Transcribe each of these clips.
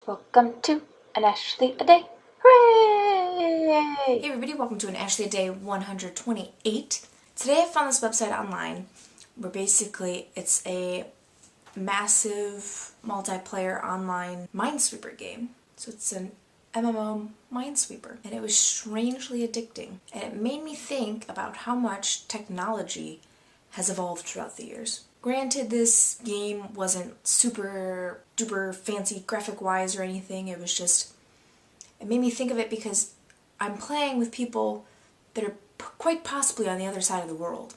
Welcome to an Ashley a day. Hooray! Hey everybody, welcome to an Ashley a Day 128. Today I found this website online where basically it's a massive multiplayer online Minesweeper game. So it's an MMO Minesweeper, and it was strangely addicting. And it made me think about how much technology has evolved throughout the years. Granted, this game wasn't super duper fancy graphic-wise or anything, it made me think of it because I'm playing with people that are quite possibly on the other side of the world,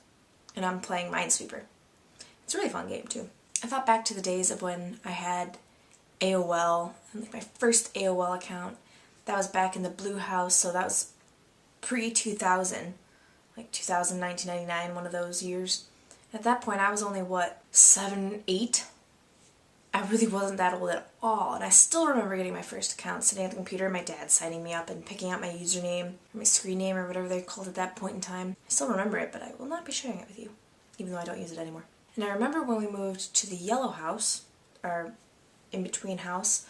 and I'm playing Minesweeper. It's a really fun game too. I thought back to the days of when I had AOL, and my first AOL account. That was back in the Blue House, so that was pre-2000, like 2000, 1999, one of those years. At that point I was only, 7, 8? I really wasn't that old at all, and I still remember getting my first account, sitting at the computer, my dad signing me up and picking out my username, or my screen name, or whatever they called it at that point in time. I still remember it, but I will not be sharing it with you, even though I don't use it anymore. And I remember when we moved to the yellow house, or in-between house,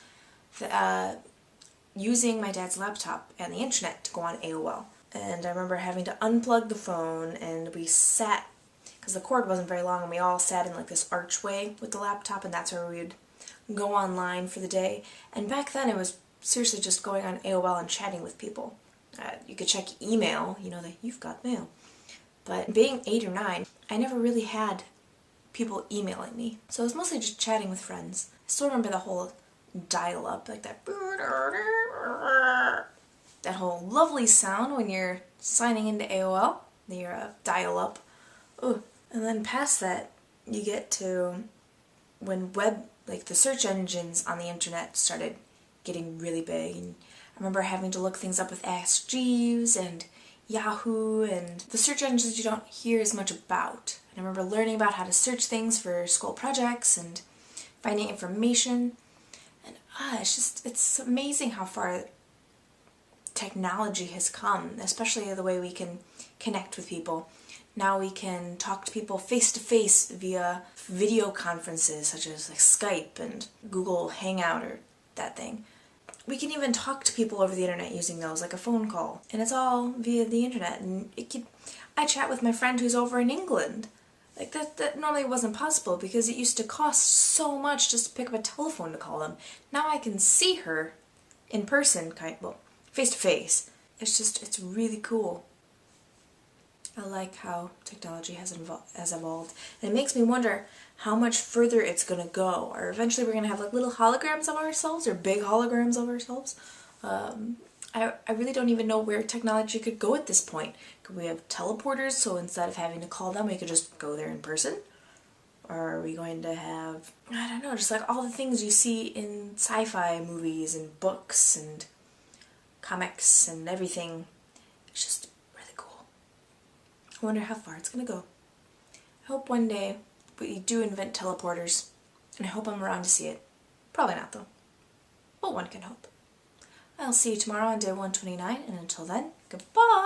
using my dad's laptop and the internet to go on AOL. And I remember having to unplug the phone, and we sat, because the cord wasn't very long, and we all sat in like this archway with the laptop, and that's where we would go online for the day. And back then it was seriously just going on AOL and chatting with people. You could check email, you know that you've got mail. But being 8 or 9, I never really had people emailing me. So I was mostly just chatting with friends. I still remember the whole dial-up, like that whole lovely sound when you're signing into AOL, your dial-up. Ooh. And then past that, you get to when the search engines on the internet started getting really big. And I remember having to look things up with Ask Jeeves and Yahoo and the search engines you don't hear as much about. And I remember learning about how to search things for school projects and finding information. And it's amazing how far technology has come, especially the way we can connect with people. Now we can talk to people face-to-face via video conferences such as like Skype and Google Hangout or that thing. We can even talk to people over the internet using those, like a phone call. And it's all via the internet. And I chat with my friend who's over in England. Like that normally wasn't possible because it used to cost so much just to pick up a telephone to call them. Now I can see her in person, face-to-face. It's really cool. I like how technology has evolved. And it makes me wonder how much further it's going to go. Or eventually we're going to have like little holograms of ourselves, or big holograms of ourselves. I really don't even know where technology could go at this point. Could we have teleporters, so instead of having to call them, we could just go there in person? Or are we going to have, I don't know, just like all the things you see in sci-fi movies and books and comics and everything. It's just I wonder how far it's going to go. I hope one day we do invent teleporters, and I hope I'm around to see it. Probably not though, but one can hope. I'll see you tomorrow on day 129, and until then, goodbye!